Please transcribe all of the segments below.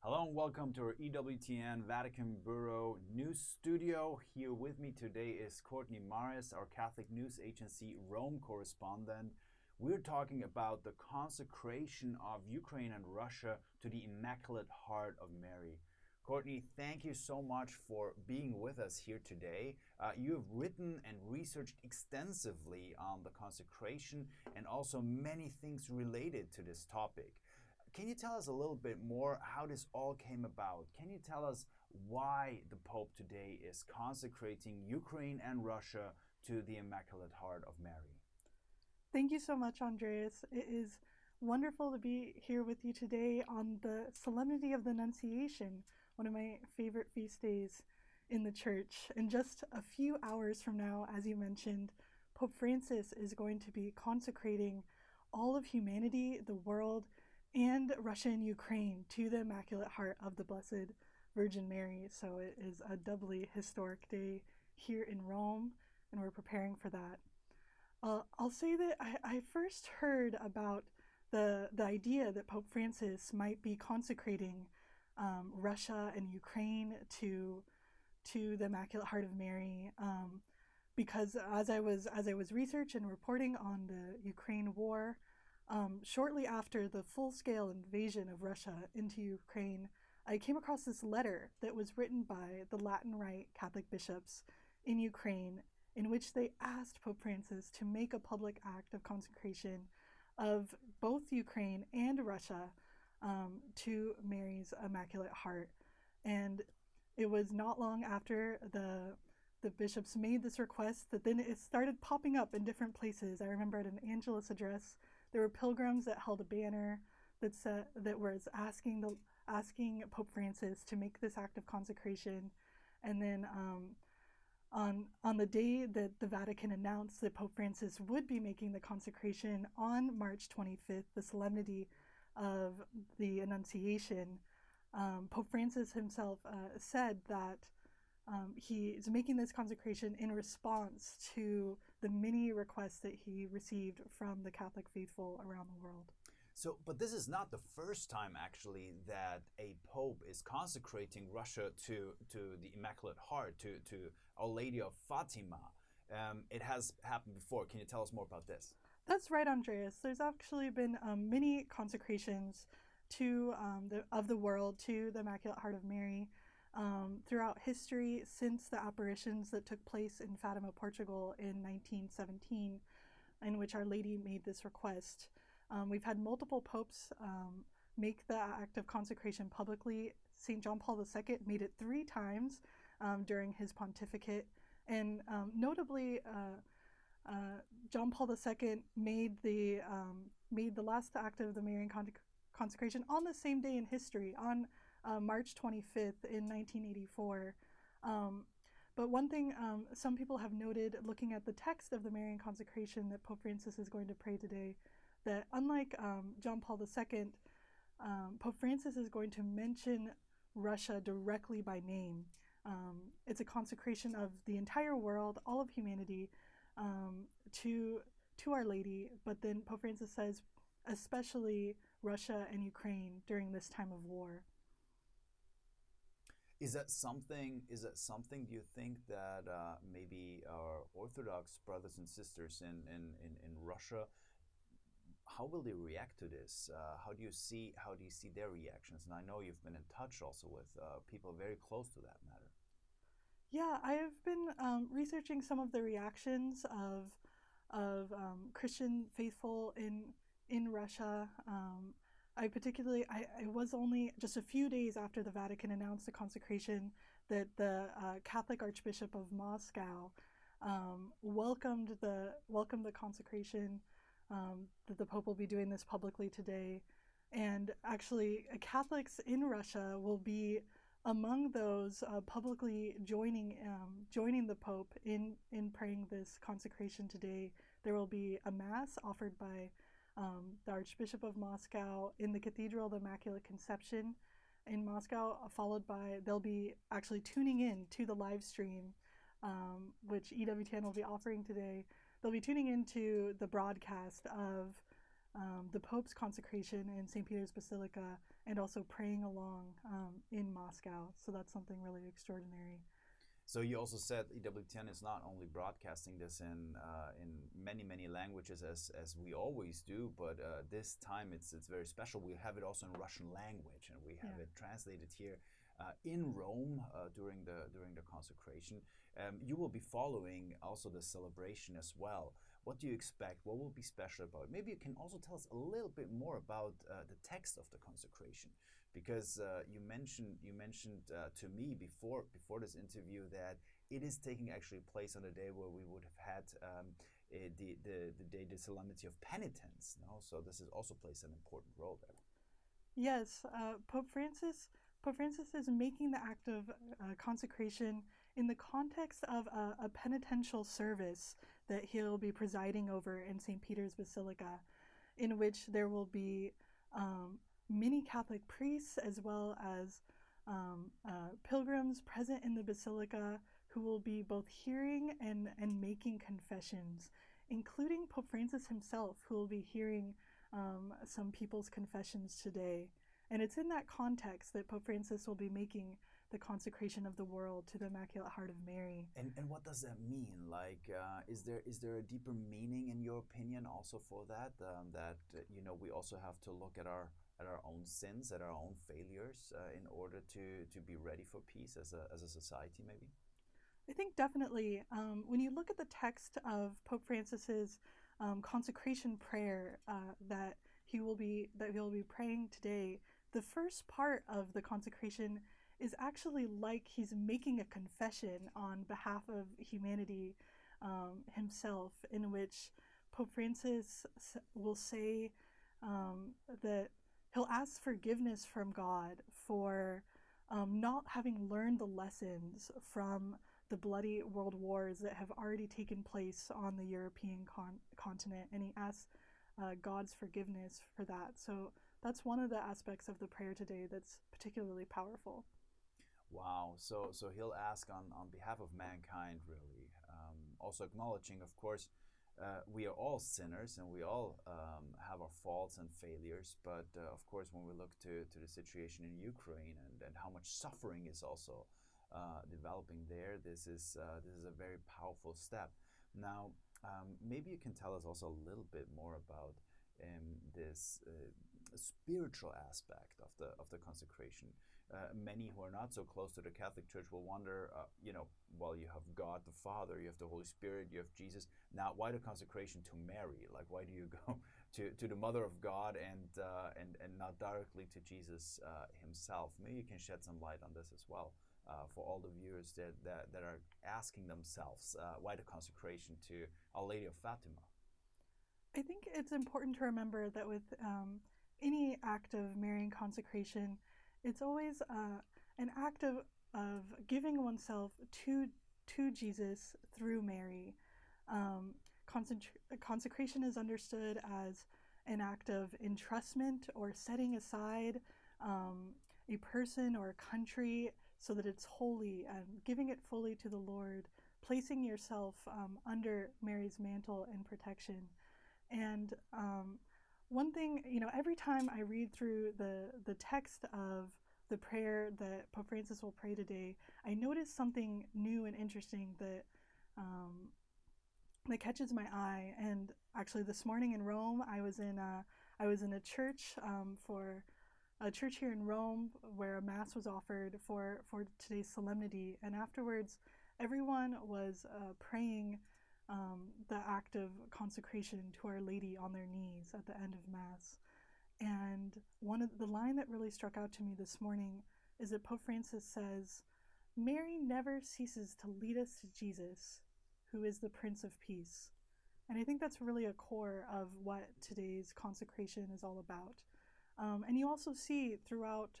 Hello and welcome to our EWTN Vatican Bureau News Studio. Here with me today is Courtney Mares, our Catholic News Agency Rome correspondent. We're talking about the consecration of Ukraine and Russia to the Immaculate Heart of Mary. Courtney, thank you so much for being with us here today. You have written and researched extensively on the consecration and also many things related to this topic. Can you tell us a little bit more how this all came about? Can you tell us why the Pope today is consecrating Ukraine and Russia to the Immaculate Heart of Mary? Thank you so much, Andreas. It is wonderful to be here with you today on the Solemnity of the Annunciation, one of my favorite feast days in the Church. In just a few hours from now, as you mentioned, Pope Francis is going to be consecrating all of humanity, the world, and Russia and Ukraine to the Immaculate Heart of the Blessed Virgin Mary. So it is a doubly historic day here in Rome, and we're preparing for that. I'll say that I first heard about the idea that Pope Francis might be consecrating Russia and Ukraine to the Immaculate Heart of Mary because as I was researching and reporting on the Ukraine war, shortly after the full-scale invasion of Russia into Ukraine, I came across this letter that was written by the Latin Rite Catholic bishops in Ukraine, in which they asked Pope Francis to make a public act of consecration of both Ukraine and Russia to Mary's Immaculate Heart. And it was not long after the bishops made this request that then it started popping up in different places. I remember at an Angelus address, there were pilgrims that held a banner that was asking Pope Francis to make this act of consecration. And then on the day that the Vatican announced that Pope Francis would be making the consecration on March 25th, the solemnity of the Annunciation, Pope Francis himself said that he is making this consecration in response to the many requests that he received from the Catholic faithful around the world. But this is not the first time, actually, that a pope is consecrating Russia to the Immaculate Heart, to Our Lady of Fatima. It has happened before. Can you tell us more about this? That's right, Andreas. There's actually been many consecrations to of the world to the Immaculate Heart of Mary throughout history since the apparitions that took place in Fatima, Portugal in 1917, in which Our Lady made this request. We've had multiple popes make the act of consecration publicly. St. John Paul II made it 3 times during his pontificate. And notably, John Paul II made the last act of the Marian consecration on the same day in history, on March 25th in 1984. But one thing some people have noted, looking at the text of the Marian consecration that Pope Francis is going to pray today, that unlike John Paul II, Pope Francis is going to mention Russia directly by name. It's a consecration of the entire world, all of humanity, to Our Lady. But then Pope Francis says, especially Russia and Ukraine during this time of war. Is that something? Do you think that maybe our Orthodox brothers and sisters in Russia, how will they react to this? How do you see their reactions? And I know you've been in touch also with people very close to that matter. Yeah, I have been researching some of the reactions of Christian faithful in Russia. I was only just a few days after the Vatican announced the consecration that the Catholic Archbishop of Moscow welcomed the consecration, that the Pope will be doing this publicly today. And actually, Catholics in Russia will be among those publicly joining the Pope in praying this consecration today. There will be a Mass offered by the Archbishop of Moscow in the Cathedral of the Immaculate Conception in Moscow, followed by, they'll be actually tuning in to the live stream, which EWTN will be offering today. They'll be tuning into the broadcast of the Pope's consecration in St. Peter's Basilica, and also praying along in Moscow. So that's something really extraordinary. So you also said EWTN is not only broadcasting this in many languages as we always do, but this time it's very special. We have it also in Russian language, and we have it translated here in Rome during the consecration. You will be following also the celebration as well. What do you expect? What will be special about it? Maybe you can also tell us a little bit more about the text of the consecration, because you mentioned to me before this interview that it is taking actually place on a day where we would have had the solemnity of penitence. No, so this is also plays an important role there. Yes, Pope Francis is making the act of consecration in the context of a penitential service that he'll be presiding over in St. Peter's Basilica, in which there will be many Catholic priests as well as pilgrims present in the Basilica who will be both hearing and making confessions, including Pope Francis himself, who will be hearing some people's confessions today. And it's in that context that Pope Francis will be making the consecration of the world to the Immaculate Heart of Mary. And what does that mean? Like, is there a deeper meaning in your opinion also for that? That we also have to look at our own sins, at our own failures, in order to be ready for peace as a society, maybe. I think definitely. When you look at the text of Pope Francis's consecration prayer that he will be praying today, the first part of the consecration is actually like he's making a confession on behalf of humanity himself, in which Pope Francis will say that he'll ask forgiveness from God for not having learned the lessons from the bloody world wars that have already taken place on the European continent, and he asks God's forgiveness for that. So that's one of the aspects of the prayer today that's particularly powerful. Wow. So he'll ask on behalf of mankind, really. Also acknowledging, of course, we are all sinners and we all have our faults and failures. But of course, when we look to the situation in Ukraine and how much suffering is also developing there, this is a very powerful step. Now, maybe you can tell us also a little bit more about this spiritual aspect of the consecration. Many who are not so close to the Catholic Church will wonder, well, you have God the Father, you have the Holy Spirit, you have Jesus. Now, why the consecration to Mary? Like, why do you go to the Mother of God and not directly to Jesus himself? Maybe you can shed some light on this as well for all the viewers that are asking themselves, why the consecration to Our Lady of Fatima? I think it's important to remember that with any act of Marian consecration, it's always an act of giving oneself to Jesus through Mary. Consecration is understood as an act of entrustment or setting aside a person or a country so that it's holy, and giving it fully to the Lord, placing yourself under Mary's mantle and protection. And one thing, every time I read through the text of the prayer that Pope Francis will pray today, I notice something new and interesting that catches my eye. And actually, this morning in Rome, I was in a church for a church here in Rome where a mass was offered for today's solemnity, and afterwards, everyone was praying the act of consecration to Our Lady on their knees at the end of Mass. And one of the line that really struck out to me this morning is that Pope Francis says, "Mary never ceases to lead us to Jesus, who is the Prince of Peace." And I think that's really a core of what today's consecration is all about. And you also see throughout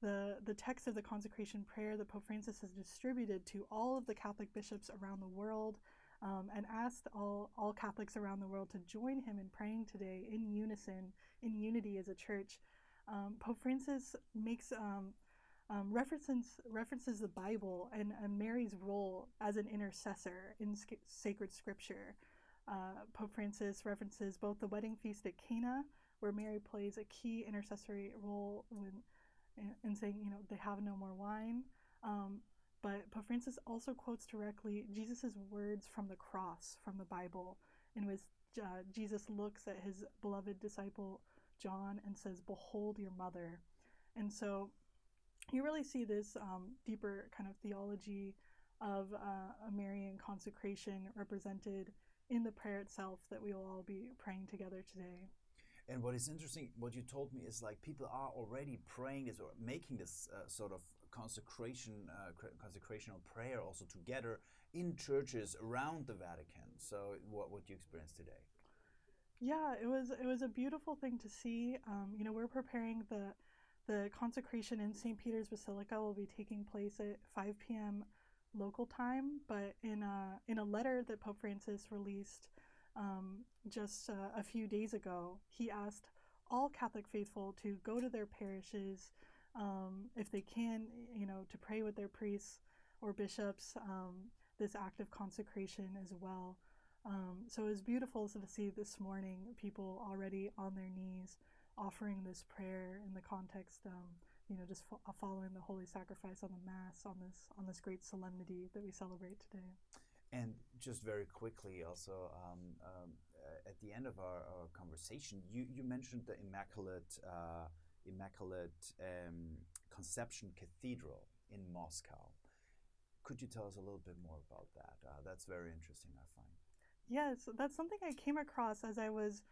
the text of the consecration prayer that Pope Francis has distributed to all of the Catholic bishops around the world, and asked all Catholics around the world to join him in praying today in unison, in unity as a church. Pope Francis makes references the Bible and Mary's role as an intercessor in sacred scripture. Pope Francis references both the wedding feast at Cana, where Mary plays a key intercessory role in saying, they have no more wine. But Pope Francis also quotes directly Jesus' words from the cross, from the Bible, in which Jesus looks at his beloved disciple John and says, "Behold your mother." And so you really see this deeper kind of theology of a Marian consecration represented in the prayer itself that we will all be praying together today. And what is interesting, what you told me is like people are already praying this or making this sort of consecrational prayer also together in churches around the Vatican. So what you experienced today? Yeah, it was a beautiful thing to see. We're preparing the consecration in St. Peter's Basilica will be taking place at 5 p.m. local time, but in a letter that Pope Francis released just a few days ago, he asked all Catholic faithful to go to their parishes if they can, to pray with their priests or bishops this act of consecration as well. So it was beautiful to see this morning people already on their knees offering this prayer in the context, just following the holy sacrifice on the Mass on this great solemnity that we celebrate today. And just very quickly, also at the end of our conversation, you mentioned the Immaculate Conception Cathedral in Moscow. Could you tell us a little bit more about that? That's very interesting, I find. Yes, that's something I came across as I was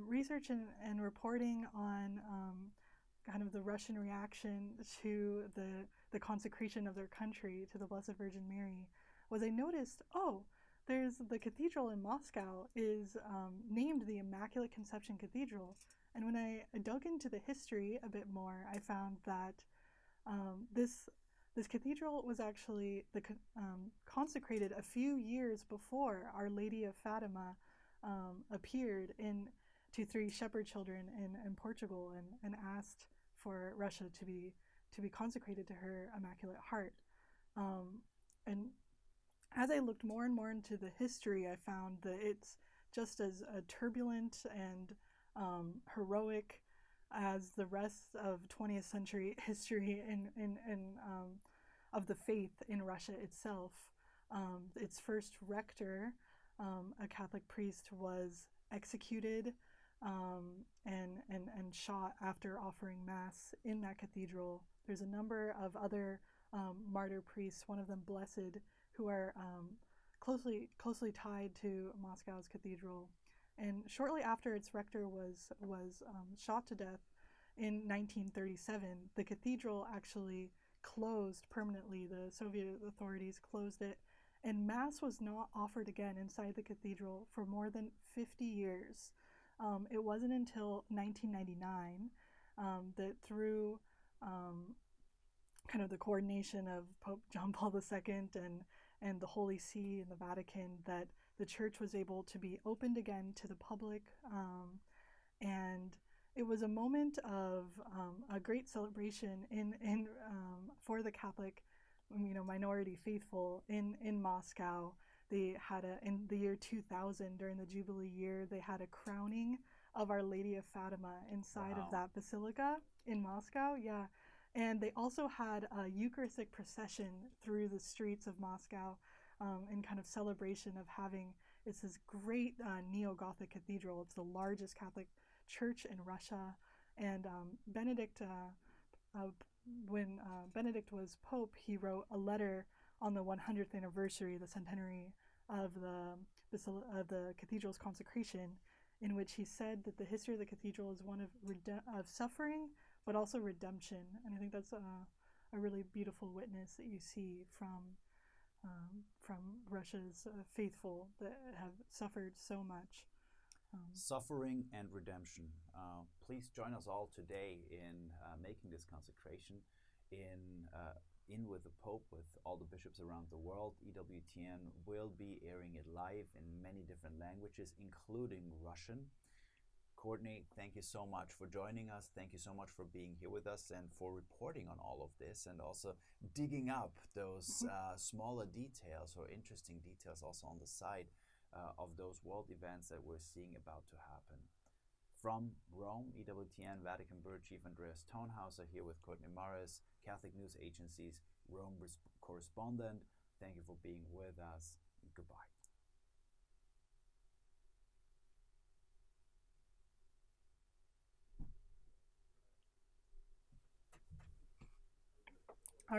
researching and reporting on kind of the Russian reaction to the consecration of their country to the Blessed Virgin Mary. Was I noticed, there's the cathedral in Moscow is named the Immaculate Conception Cathedral. And when I dug into the history a bit more, I found that this cathedral was actually consecrated a few years before Our Lady of Fatima appeared to 3 shepherd children in Portugal and asked for Russia to be consecrated to her Immaculate Heart. And as I looked more and more into the history, I found that it's just as turbulent and heroic as the rest of 20th century history of the faith in Russia itself. Its first rector, a Catholic priest, was executed and shot after offering Mass in that cathedral. There's a number of other martyr priests, one of them blessed, who are closely tied to Moscow's cathedral. And shortly after its rector was shot to death in 1937, the cathedral actually closed permanently. The Soviet authorities closed it, and Mass was not offered again inside the cathedral for more than 50 years. It wasn't until 1999 that through kind of the coordination of Pope John Paul II and the Holy See and the Vatican that the church was able to be opened again to the public. And it was a moment of a great celebration for the Catholic, minority faithful in Moscow. They had in the year 2000, during the Jubilee year, they had a crowning of Our Lady of Fatima inside of that basilica in Moscow. Yeah. And they also had a Eucharistic procession through the streets of Moscow in kind of celebration of having, it's this great neo-Gothic cathedral. It's the largest Catholic church in Russia. And when Benedict was Pope, he wrote a letter on the 100th anniversary, the centenary of the cathedral's consecration, in which he said that the history of the cathedral is one of suffering, but also redemption. And I think that's a really beautiful witness that you see from Russia's faithful that have suffered so much. Suffering and redemption. Please join us all today in making this consecration in with the Pope, with all the bishops around the world. EWTN will be airing it live in many different languages, including Russian. Courtney, thank you so much for joining us. Thank you so much for being here with us and for reporting on all of this, and also digging up those smaller details or interesting details also on the side of those world events that we're seeing about to happen. From Rome, EWTN Vatican Bureau Chief Andreas Thonhauser here with Courtney Mares, Catholic News Agency's Rome Correspondent. Thank you for being with us. Goodbye.